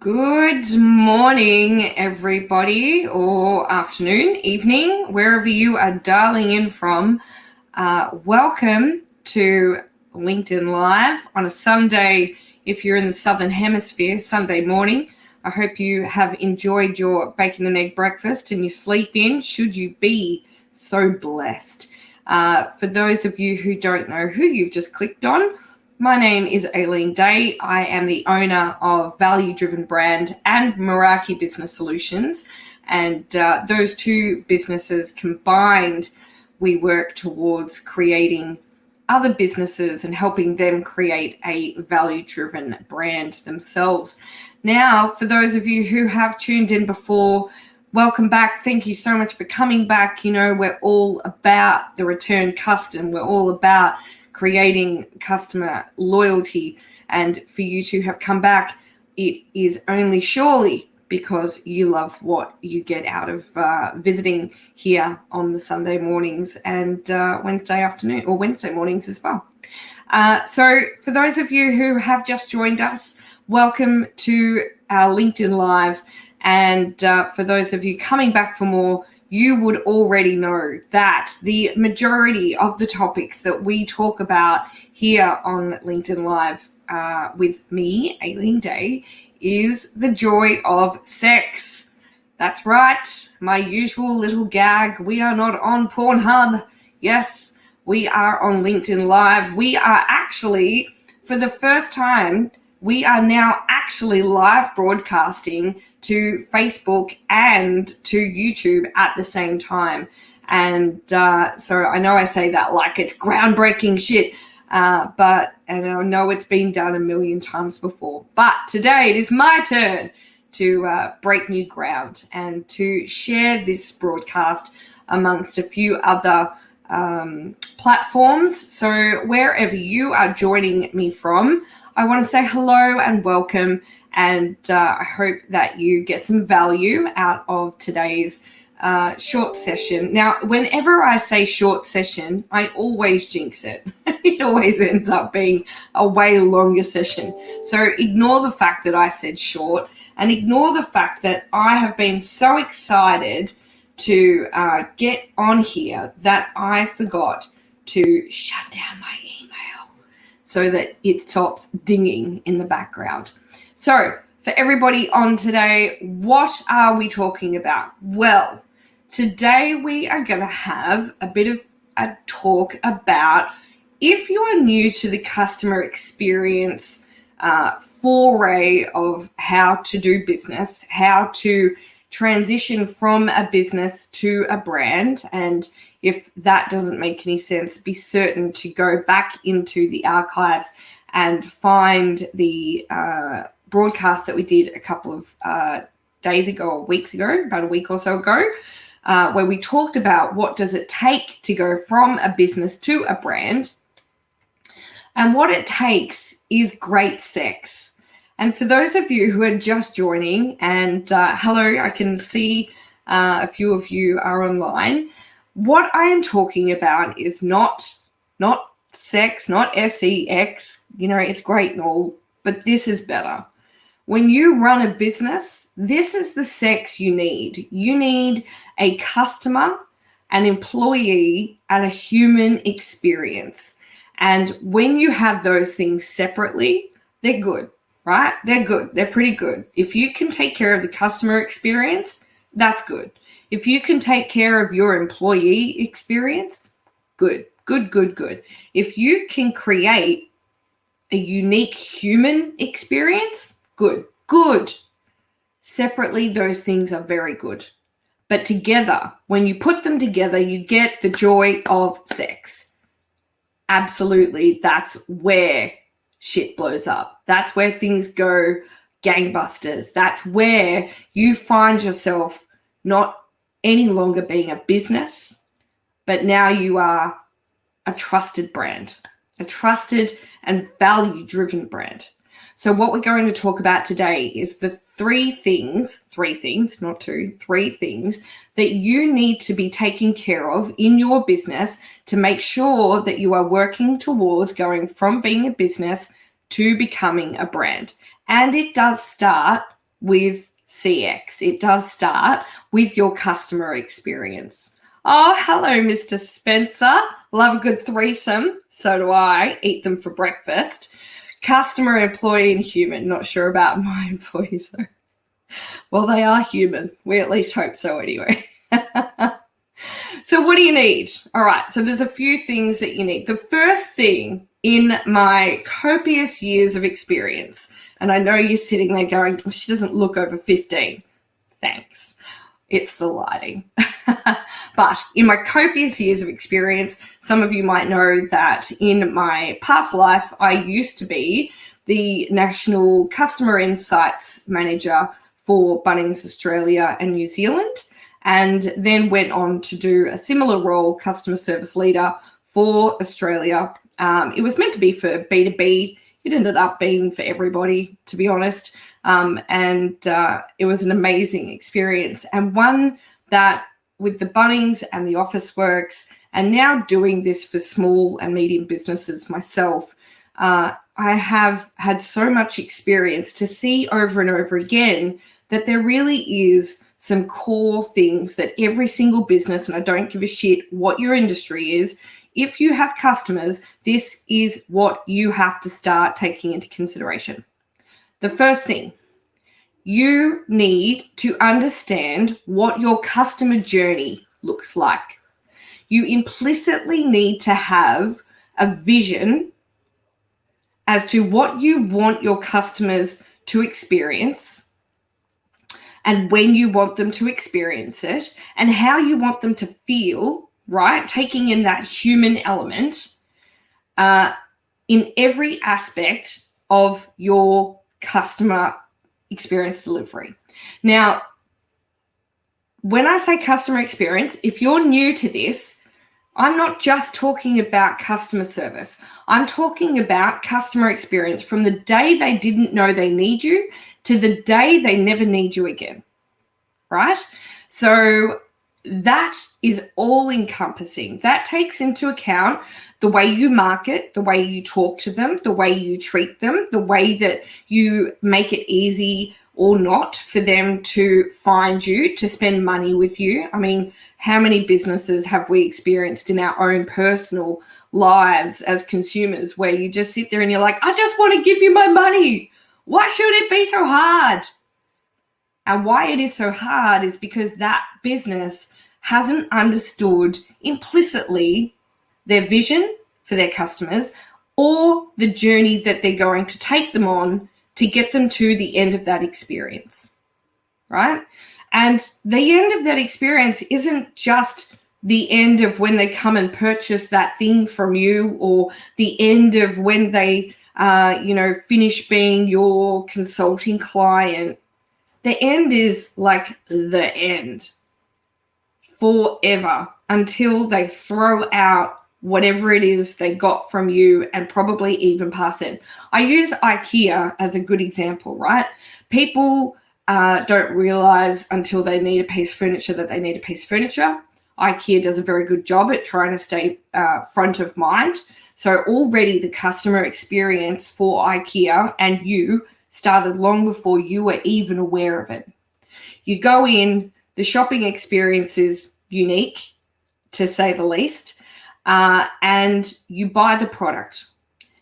Good morning, everybody, or afternoon, evening, wherever you are dialing in from. Welcome to LinkedIn Live on a Sunday. If you're in the Southern Hemisphere, Sunday morning. I hope you have enjoyed your bacon and egg breakfast and your sleep in, should you be so blessed. For those of you who don't know who you've just clicked on, my name is Aileen Day. I am the owner of Value Driven Brand and Meraki Business Solutions. And those two businesses combined, we work towards creating other businesses and helping them create a value-driven brand themselves. Now, for those of you who have tuned in before, welcome back. Thank you so much for coming back. You know, we're all about the return custom. We're all about creating customer loyalty, and for you to have come back, it is only surely because you love what you get out of visiting here on the Sunday mornings and Wednesday afternoon or Wednesday mornings as well. So for those of you who have just joined us, welcome to our LinkedIn Live, and for those of you coming back for more, you would already know that the majority of the topics that we talk about here on LinkedIn Live with me, Aileen Day, is the joy of sex. That's right, my usual little gag. We are not on Pornhub. Yes, we are on LinkedIn Live. We are actually, for the first time, we are now actually live broadcasting to Facebook and to YouTube at the same time. And so I know I say that like it's groundbreaking shit, but and I know it's been done a million times before. But today it is my turn to break new ground and to share this broadcast amongst a few other platforms. So wherever you are joining me from, I want to say hello and welcome, and I hope that you get some value out of today's short session. Now, whenever I say short session, I always jinx it. It always ends up being a way longer session. So ignore the fact that I said short, and ignore the fact that I have been so excited to get on here that I forgot to shut down my email so that it stops dinging in the background. So for everybody on today, what are we talking about? Well, today we are going to have a bit of a talk about, if you are new to the customer experience foray of how to do business, how to transition from a business to a brand, and if that doesn't make any sense, be certain to go back into the archives and find the broadcast that we did a couple of days ago or weeks ago, about a week or so ago, where we talked about what does it take to go from a business to a brand. And what it takes is great sex. And for those of you who are just joining, and hello, I can see a few of you are online. What I am talking about is not sex, not sex. You know, it's great and all, but this is better. When you run a business, this is the sex you need. You need a customer, an employee, and a human experience. And when you have those things separately, they're good, right? They're good. They're pretty good. If you can take care of the customer experience, that's good. If you can take care of your employee experience, good. If you can create a unique human experience, good. Separately, those things are very good. But together, when you put them together, you get the joy of sex. Absolutely, that's where shit blows up. That's where things go gangbusters. That's where you find yourself not any longer being a business, but now you are a trusted brand, a trusted and value-driven brand. So what we're going to talk about today is the three things, not two, three things that you need to be taking care of in your business to make sure that you are working towards going from being a business to becoming a brand. And it does start with CX. It does start with your customer experience. Oh, hello, Mr. Spencer. Love a good threesome. So do I. Eat them for breakfast. Customer, employee, and human. Not sure about my employees, though. Well, they are human. We at least hope so anyway. So what do you need? All right, so there's a few things that you need. The first thing in my copious years of experience, and I know you're sitting there going, oh, she doesn't look over 15. Thanks. It's the lighting. But in my copious years of experience, some of you might know that in my past life, I used to be the National Customer Insights Manager for Bunnings Australia and New Zealand, and then went on to do a similar role, customer service leader for Australia. It was meant to be for B2B. It ended up being for everybody, to be honest. And it was an amazing experience, and one that with the Bunnings and the Officeworks, and now doing this for small and medium businesses myself, I have had so much experience to see over and over again that there really is some core things that every single business, and I don't give a shit what your industry is, if you have customers, this is what you have to start taking into consideration. The first thing, you need to understand what your customer journey looks like. You implicitly need to have a vision as to what you want your customers to experience and when you want them to experience it and how you want them to feel, right? Taking in that human element in every aspect of your customer experience delivery. Now, when I say customer experience, if you're new to this, I'm not just talking about customer service. I'm talking about customer experience from the day they didn't know they need you to the day they never need you again, right? So that is all encompassing. That takes into account the way you market, the way you talk to them, the way you treat them, the way that you make it easy or not for them to find you, to spend money with you. I mean, how many businesses have we experienced in our own personal lives as consumers where you just sit there and you're like, I just want to give you my money. Why should it be so hard? And why it is so hard is because that business hasn't understood implicitly their vision for their customers or the journey that they're going to take them on to get them to the end of that experience, right? And the end of that experience isn't just the end of when they come and purchase that thing from you or the end of when they, finish being your consulting client. The end is like the end forever until they throw out whatever it is they got from you and probably even past it. I use IKEA as a good example, right? People don't realize until they need a piece of furniture that they need a piece of furniture. IKEA does a very good job at trying to stay front of mind. So already the customer experience for IKEA and you started long before you were even aware of it. You go in, the shopping experience is unique, to say the least, and you buy the product.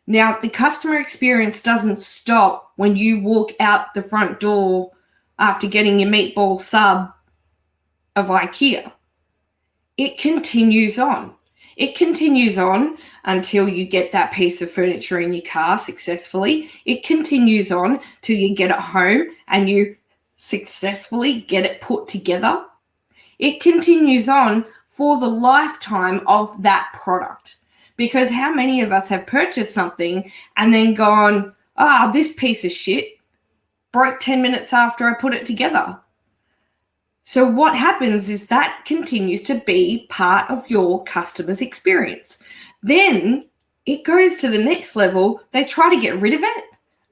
Now, the customer experience doesn't stop when you walk out the front door after getting your meatball sub of IKEA. It continues on. It continues on until you get that piece of furniture in your car successfully. It continues on till you get it home and you successfully get it put together. It continues on for the lifetime of that product. Because how many of us have purchased something and then gone, this piece of shit broke 10 minutes after I put it together? So what happens is that continues to be part of your customer's experience. Then it goes to the next level. They try to get rid of it,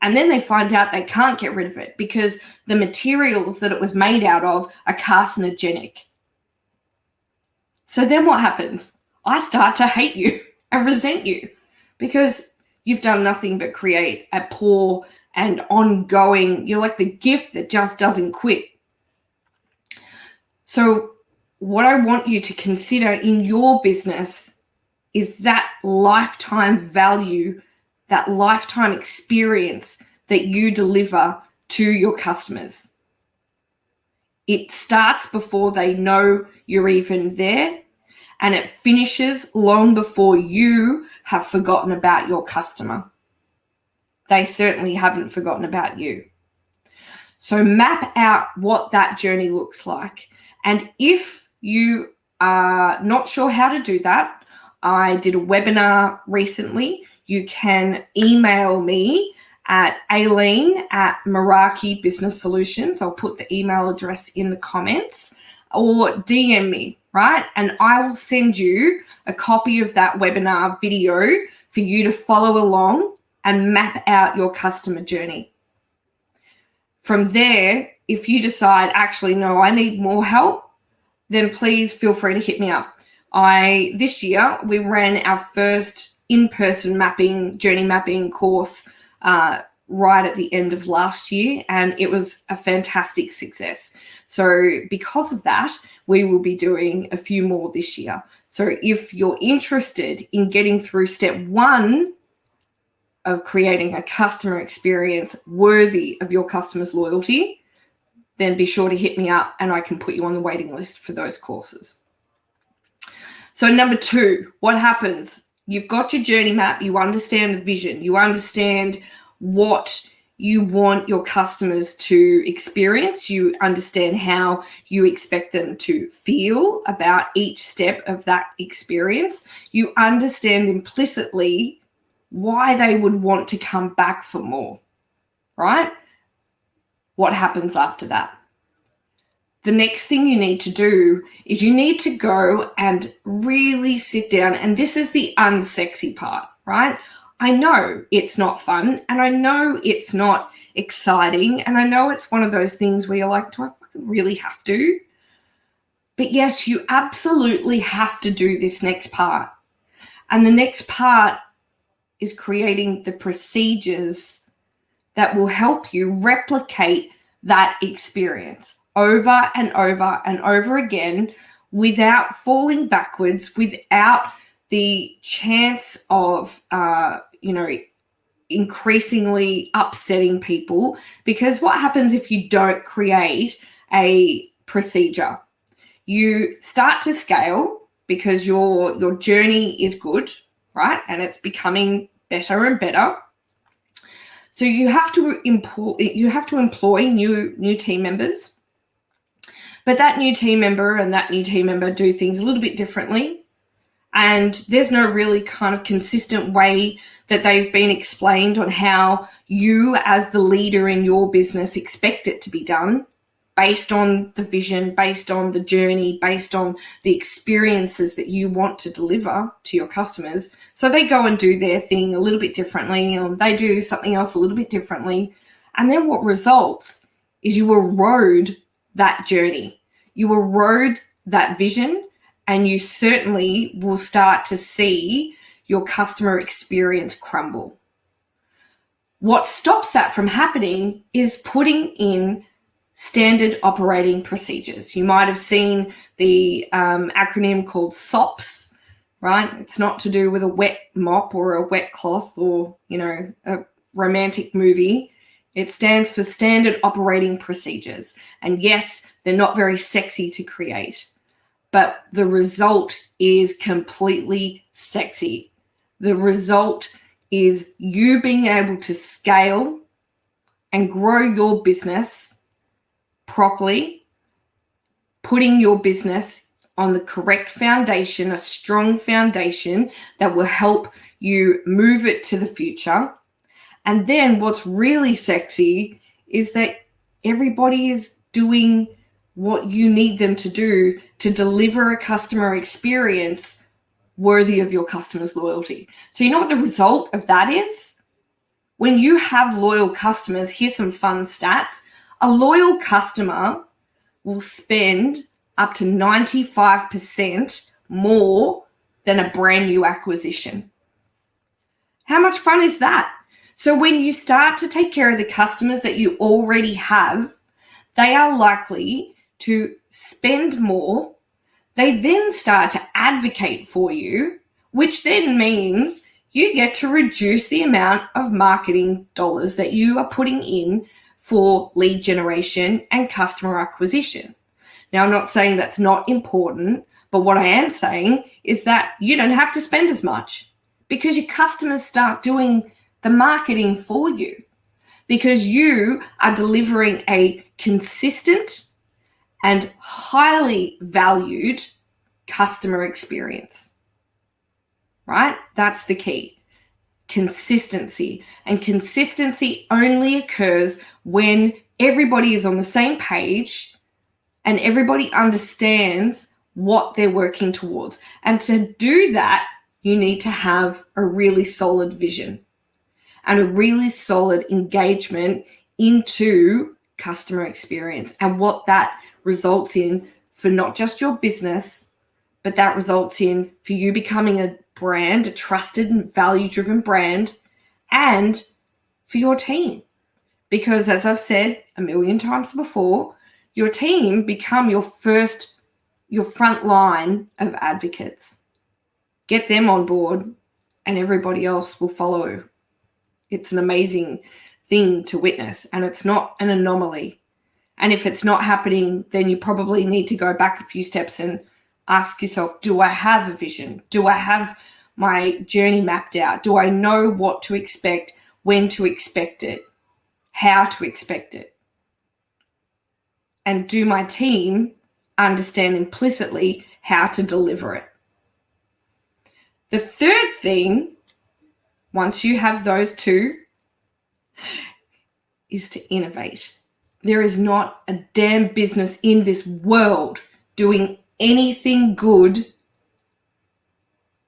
and then they find out they can't get rid of it because the materials that it was made out of are carcinogenic. So then what happens? I start to hate you and resent you because you've done nothing but create a poor and ongoing. You're like the gift that just doesn't quit. So what I want you to consider in your business is that lifetime value, that lifetime experience that you deliver to your customers. It starts before they know you're even there, and it finishes long before you have forgotten about your customer. They certainly haven't forgotten about you. So map out what that journey looks like. And if you are not sure how to do that, I did a webinar recently. You can email me at Aileen@Meraki Business Solutions. I'll put the email address in the comments, or DM me, right? And I will send you a copy of that webinar video for you to follow along and map out your customer journey. From there, if you decide, actually, no, I need more help, then please feel free to hit me up. This year, we ran our first in-person journey mapping course right at the end of last year, and it was a fantastic success. So because of that, we will be doing a few more this year. So if you're interested in getting through step 1 of creating a customer experience worthy of your customers' loyalty, then be sure to hit me up and I can put you on the waiting list for those courses. So number 2, what happens? You've got your journey map, you understand the vision, you understand what you want your customers to experience, you understand how you expect them to feel about each step of that experience, you understand implicitly why they would want to come back for more, right? What happens after that? The next thing you need to do is you need to go and really sit down, and this is the unsexy part, right? I know it's not fun, and I know it's not exciting, and I know it's one of those things where you're like, do I fucking really have to? But yes, you absolutely have to do this next part. And the next part is creating the procedures that will help you replicate that experience over and over and over again without falling backwards, without the chance of, increasingly upsetting people. Because what happens if you don't create a procedure? You start to scale because your journey is good, right? And it's becoming better and better. So you have to employ new team members. But that new team member do things a little bit differently. And there's no really kind of consistent way that they've been explained on how you as the leader in your business expect it to be done, based on the vision, based on the journey, based on the experiences that you want to deliver to your customers. So they go and do their thing a little bit differently, or they do something else a little bit differently. And then what results is you erode that journey. You erode that vision, and you certainly will start to see your customer experience crumble. What stops that from happening is putting in standard operating procedures. You might have seen the acronym called SOPs, right? It's not to do with a wet mop or a wet cloth or, a romantic movie. It stands for standard operating procedures. And yes, they're not very sexy to create, but the result is completely sexy. The result is you being able to scale and grow your business properly, putting your business on the correct foundation, a strong foundation that will help you move it to the future. And then what's really sexy is that everybody is doing what you need them to do to deliver a customer experience worthy of your customer's loyalty. So you know what the result of that is? When you have loyal customers, here's some fun stats. A loyal customer will spend up to 95% more than a brand new acquisition. How much fun is that? So when you start to take care of the customers that you already have, they are likely to spend more. They then start to advocate for you, which then means you get to reduce the amount of marketing dollars that you are putting in for lead generation and customer acquisition. Now, I'm not saying that's not important, but what I am saying is that you don't have to spend as much because your customers start doing the marketing for you, because you are delivering a consistent and highly valued customer experience, right? That's the key. Consistency. And consistency only occurs when everybody is on the same page and everybody understands what they're working towards. And to do that, you need to have a really solid vision and a really solid engagement into customer experience and what that results in for not just your business, but that results in for you becoming a brand, a trusted and value-driven brand, and for your team. Because as I've said a million times before, your team become your front line of advocates. Get them on board and everybody else will follow. It's an amazing thing to witness, and it's not an anomaly. And if it's not happening, then you probably need to go back a few steps and ask yourself, do I have a vision? Do I have my journey mapped out? Do I know what to expect, when to expect it, how to expect it? And do my team understand implicitly how to deliver it? The third thing, once you have those two, is to innovate. There is not a damn business in this world doing anything good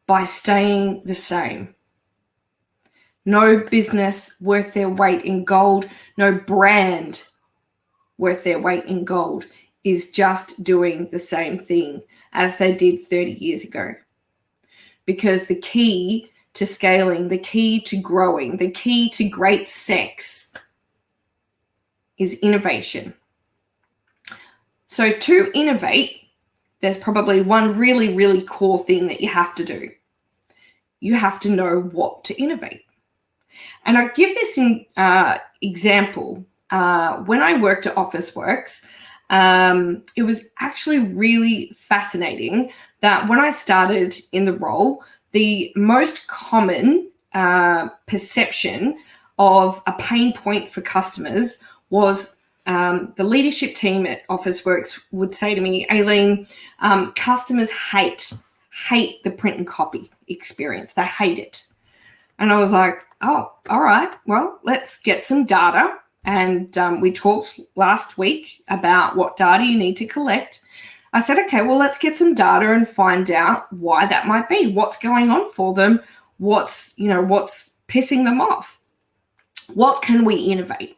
by staying the same. No business worth their weight in gold, no brand worth their weight in gold is just doing the same thing as they did 30 years ago. Because the key to scaling, the key to growing, the key to great sex is innovation. So to innovate, there's probably one really, really core thing that you have to do. You have to know what to innovate. And I give this example. When I worked at Officeworks, it was actually really fascinating that when I started in the role, the most common perception of a pain point for customers was the leadership team at Officeworks would say to me, Aileen, customers hate the print and copy experience. They hate it. And I was like, oh, all right, well, let's get some data. And we talked last week about what data you need to collect. I said, okay, well, let's get some data and find out why that might be. What's going on for them? What's pissing them off? What can we innovate?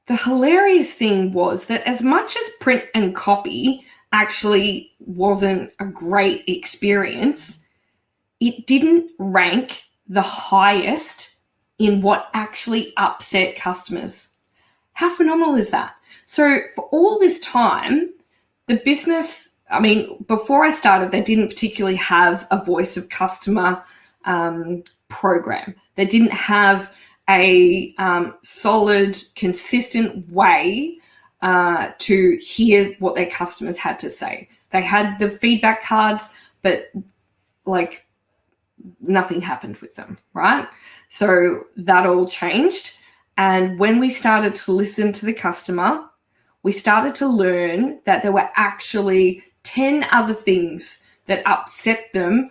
The hilarious thing was that as much as print and copy actually wasn't a great experience, it didn't rank the highest in what actually upset customers. How phenomenal is that? So for all this time, the business, before I started, they didn't particularly have a voice of customer program. They didn't have a solid, consistent way to hear what their customers had to say. They had the feedback cards, but nothing happened with them, right? So that all changed. And when we started to listen to the customer, we started to learn that there were actually 10 other things that upset them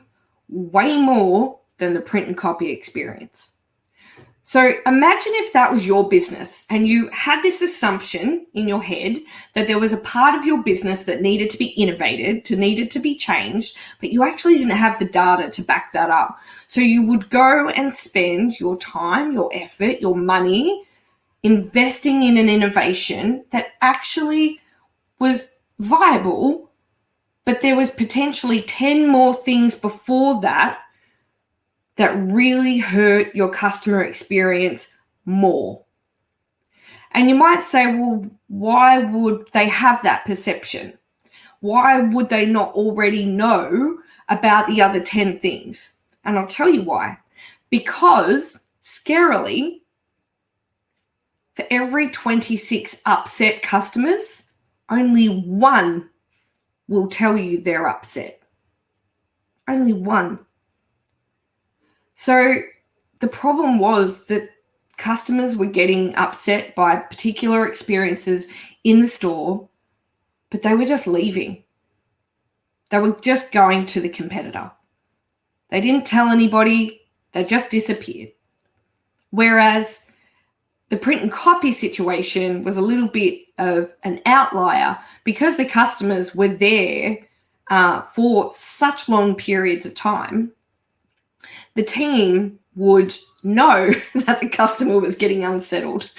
way more than the print and copy experience. So imagine if that was your business and you had this assumption in your head that there was a part of your business that needed to be innovated, needed to be changed, but you actually didn't have the data to back that up. So you would go and spend your time, your effort, your money investing in an innovation that actually was viable, but there was potentially 10 more things before that that really hurt your customer experience more. And you might say, well, why would they have that perception? Why would they not already know about the other 10 things? And I'll tell you why. Because, scarily, for every 26 upset customers, only one will tell you they're upset. Only one. So the problem was that customers were getting upset by particular experiences in the store, but they were just leaving. They were just going to the competitor. They didn't tell anybody. They just disappeared. Whereas the print and copy situation was a little bit of an outlier because the customers were there for such long periods of time. The team would know that the customer was getting unsettled.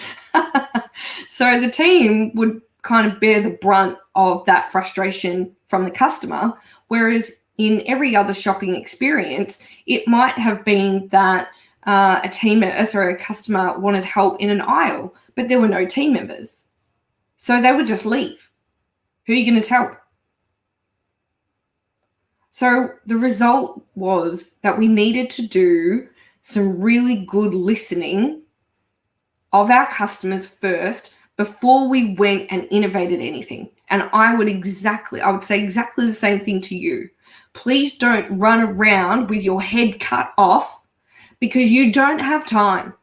So the team would kind of bear the brunt of that frustration from the customer, whereas in every other shopping experience, it might have been that a customer wanted help in an aisle, but there were no team members. So they would just leave. Who are you going to tell? So the result was that we needed to do some really good listening of our customers first before we went and innovated anything. And I would say exactly the same thing to you. Please don't run around with your head cut off because you don't have time.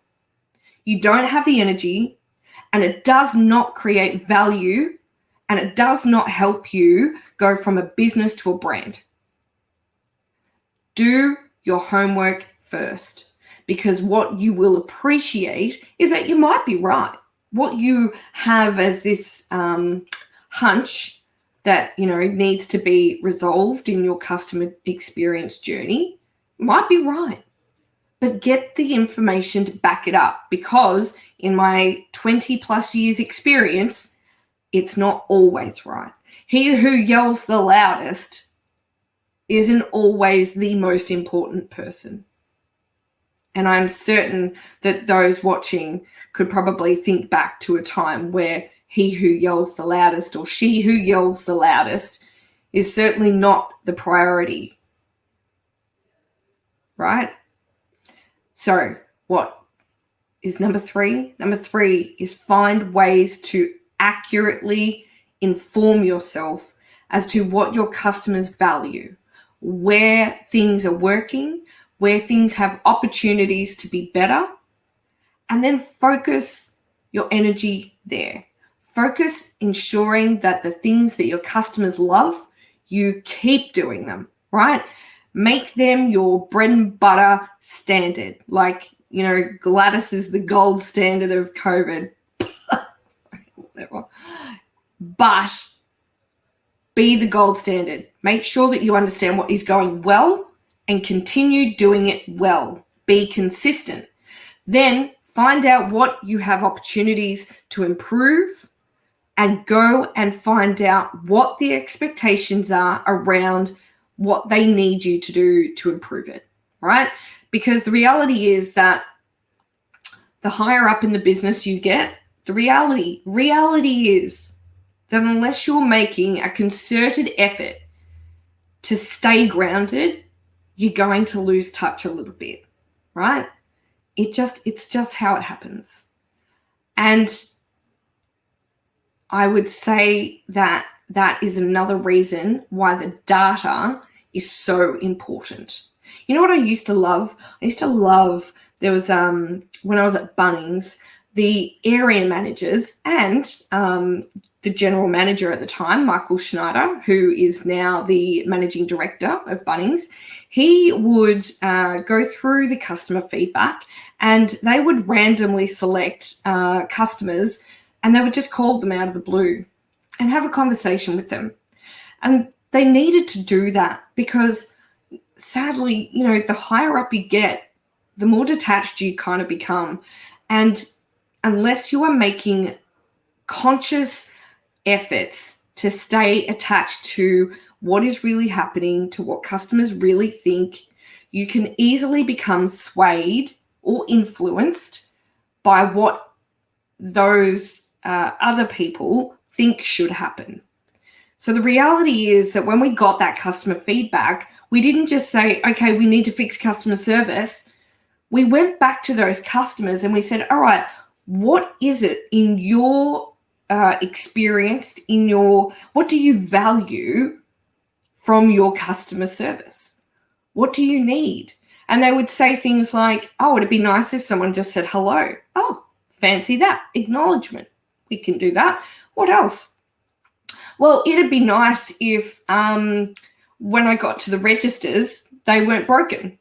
You don't have the energy, and it does not create value, and it does not help you go from a business to a brand. Do your homework first, because what you will appreciate is that you might be right. What you have as this hunch that needs to be resolved in your customer experience journey might be right. But get the information to back it up, because in my 20 plus years experience, it's not always right. He who yells the loudest isn't always the most important person. And I'm certain that those watching could probably think back to a time where he who yells the loudest or she who yells the loudest is certainly not the priority, right? So what is number 3? Number 3 is find ways to accurately inform yourself as to what your customers value, where things are working, where things have opportunities to be better, and then focus your energy there. Focus ensuring that the things that your customers love, you keep doing them, right? Make them your bread and butter standard. Like, Gladys is the gold standard of COVID. Whatever. But be the gold standard. Make sure that you understand what is going well and continue doing it well. Be consistent. Then find out what you have opportunities to improve and go and find out what the expectations are around what they need you to do to improve it, right? Because the reality is that the higher up in the business you get, the reality is that unless you're making a concerted effort to stay grounded, you're going to lose touch a little bit, right? It's just how it happens. And I would say that is another reason why the data is so important. You know what I used to love? There was, when I was at Bunnings, the area managers and the general manager at the time, Michael Schneider, who is now the managing director of Bunnings, he would go through the customer feedback and they would randomly select customers, and they would just call them out of the blue and have a conversation with them. And they needed to do that because sadly, the higher up you get, the more detached you kind of become. And unless you are making conscious efforts to stay attached to what is really happening, to what customers really think, you can easily become swayed or influenced by what those other people think should happen. So the reality is that when we got that customer feedback, we didn't just say, okay, we need to fix customer service. We went back to those customers and we said, all right, what is it in your experience, what do you value from your customer service? What do you need? And they would say things like, oh, it'd be nice if someone just said hello. Oh, fancy that. Acknowledgement. We can do that. What else? Well, it'd be nice if when I got to the registers, they weren't broken.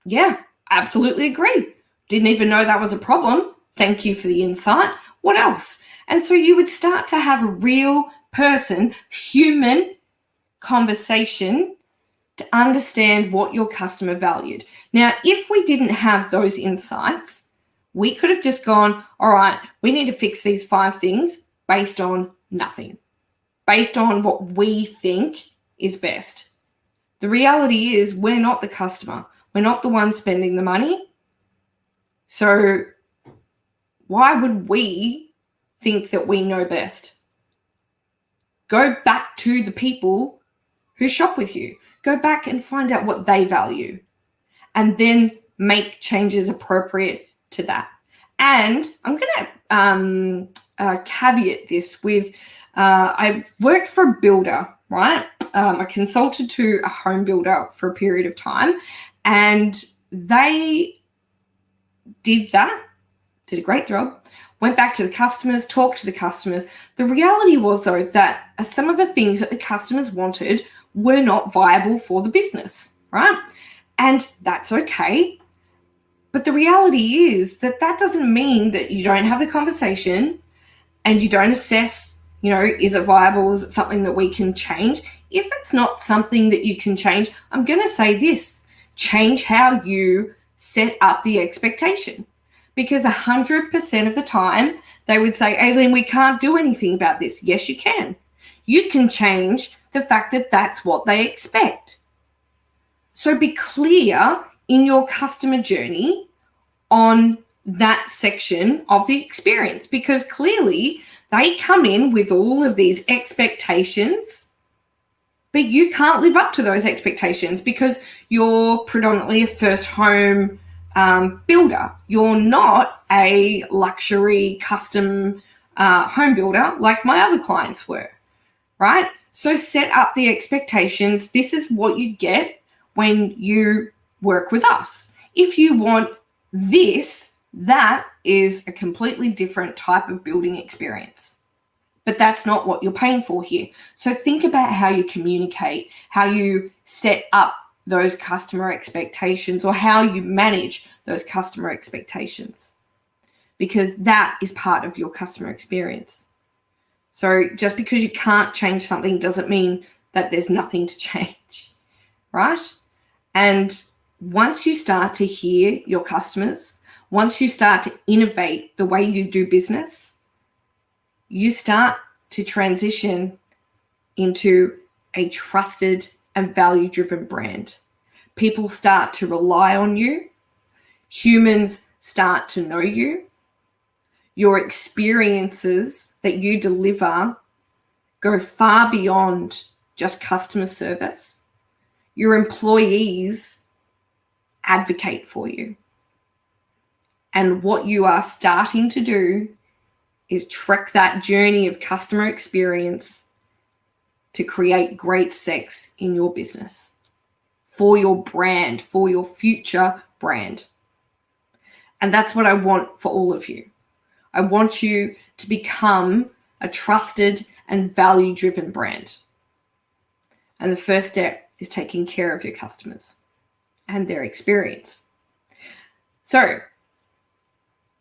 Yeah, absolutely agree. Didn't even know that was a problem. Thank you for the insight. What else? And so you would start to have a real person, human conversation to understand what your customer valued. Now, if we didn't have those insights, we could have just gone, all right, we need to fix these 5 things based on nothing, based on what we think is best. The reality is we're not the customer. We're not the one spending the money. So why would we think that we know best? Go back to the people who shop with you. Go back and find out what they value and then make changes appropriate to that. And I'm going to caveat this with, I worked for a builder, right? I consulted to a home builder for a period of time, and they did a great job, went back to the customers, talked to the customers. The reality was, though, that some of the things that the customers wanted were not viable for the business, right? And that's okay. But the reality is that doesn't mean that you don't have the conversation and you don't assess, is it viable? Is it something that we can change? If it's not something that you can change, I'm going to say this: change how you set up the expectation. Because 100% of the time they would say, Aileen, we can't do anything about this. Yes, you can. You can change the fact that that's what they expect. So be clear in your customer journey on that section of the experience, because clearly they come in with all of these expectations, but you can't live up to those expectations because you're predominantly a first home builder. You're not a luxury custom home builder like my other clients were, right? So set up the expectations. This is what you get when you work with us. If you want this, that is a completely different type of building experience. But that's not what you're paying for here. So think about how you communicate, how you set up those customer expectations, or how you manage those customer expectations, because that is part of your customer experience. So just because you can't change something doesn't mean that there's nothing to change, right? And once you start to hear your customers, once you start to innovate the way you do business, you start to transition into a trusted and value-driven brand. People start to rely on you. Humans start to know you. Your experiences that you deliver go far beyond just customer service. Your employees advocate for you. And what you are starting to do is trek that journey of customer experience to create great sex in your business, for your brand, for your future brand. And that's what I want for all of you. I want you to become a trusted and value-driven brand. And the first step is taking care of your customers and their experience. So,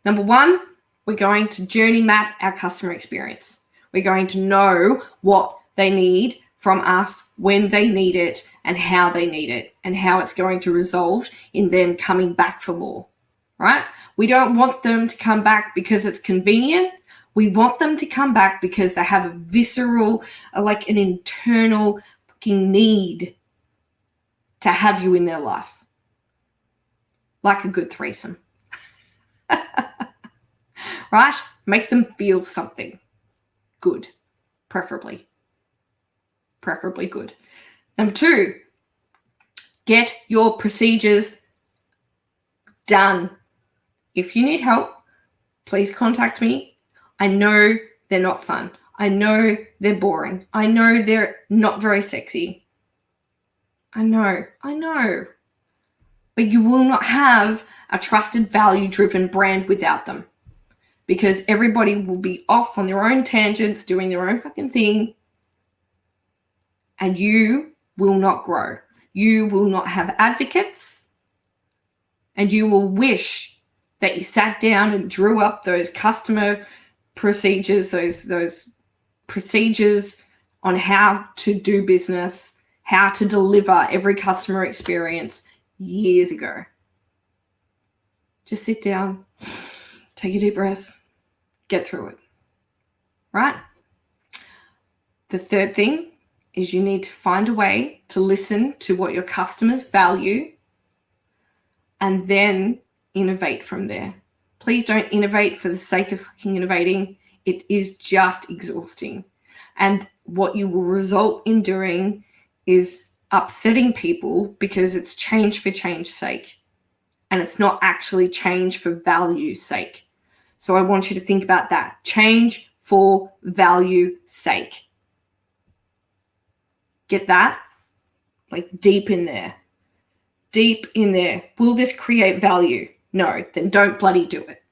number 1, we're going to journey map our customer experience. We're going to know what they need from us, when they need it, and how they need it, and how it's going to result in them coming back for more, right? We don't want them to come back because it's convenient. We want them to come back because they have a visceral, like an internal fucking need to have you in their life. Like a good threesome. Right? Make them feel something good, preferably. Preferably good. Number 2, get your procedures done. If you need help, please contact me. I know they're not fun. I know they're boring. I know they're not very sexy. I know. But you will not have a trusted, value-driven brand without them, because everybody will be off on their own tangents, doing their own fucking thing, and you will not grow. You will not have advocates, and you will wish that you sat down and drew up those customer procedures, those procedures on how to do business, how to deliver every customer experience years ago. Just sit down, take a deep breath, get through it, right? The third thing is you need to find a way to listen to what your customers value and then innovate from there. Please don't innovate for the sake of fucking innovating. It is just exhausting. And what you will result in doing is upsetting people because it's change for change's sake. And it's not actually change for value's sake. So I want you to think about that. Change for value's sake. Get that? Like deep in there. Deep in there. Will this create value? No, then don't bloody do it.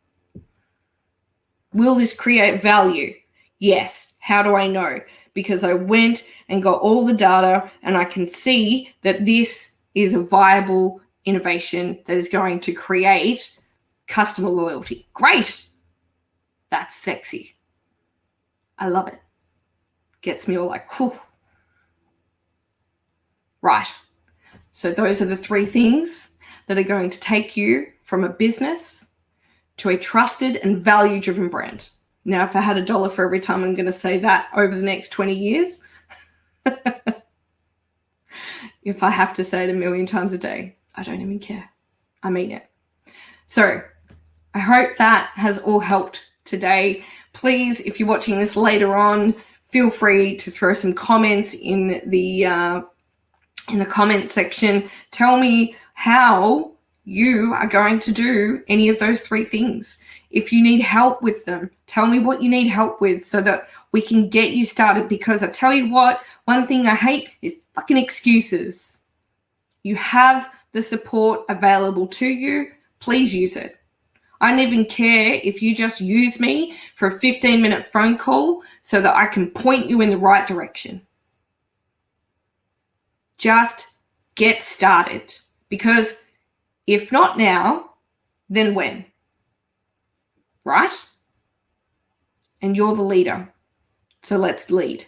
Will this create value? Yes. How do I know? Because I went and got all the data and I can see that this is a viable innovation that is going to create customer loyalty. Great. That's sexy. I love it. Gets me all like, whew. Right. So those are the 3 things that are going to take you from a business to a trusted and value-driven brand. Now, if I had $1 for every time I'm going to say that over the next 20 years, if I have to say it 1,000,000 times a day, I don't even care. I mean it. So I hope that has all helped today. Please, if you're watching this later on, feel free to throw some comments in the comment section. Tell me how you are going to do any of those 3 things. If you need help with them, tell me what you need help with so that we can get you started. Because I tell you what, one thing I hate is fucking excuses. You have the support available to you. Please use it. I don't even care if you just use me for a 15-minute phone call so that I can point you in the right direction. Just get started. Because if not now, then when? Right? And you're the leader. So let's lead.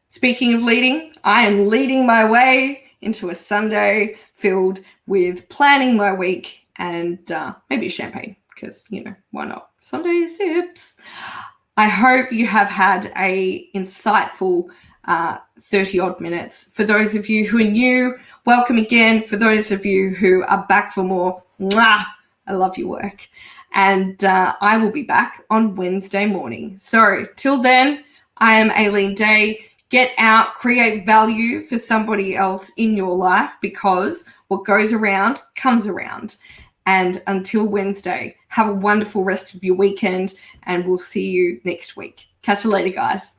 Speaking of leading, I am leading my way into a Sunday filled with planning my week and maybe champagne, because, why not? Sunday sips. I hope you have had a insightful 30-odd minutes. For those of you who are new, welcome again. For those of you who are back for more, mwah, I love your work. And I will be back on Wednesday morning. So till then, I am Aileen Day. Get out, create value for somebody else in your life, because what goes around comes around. And until Wednesday, have a wonderful rest of your weekend, and we'll see you next week. Catch you later, guys.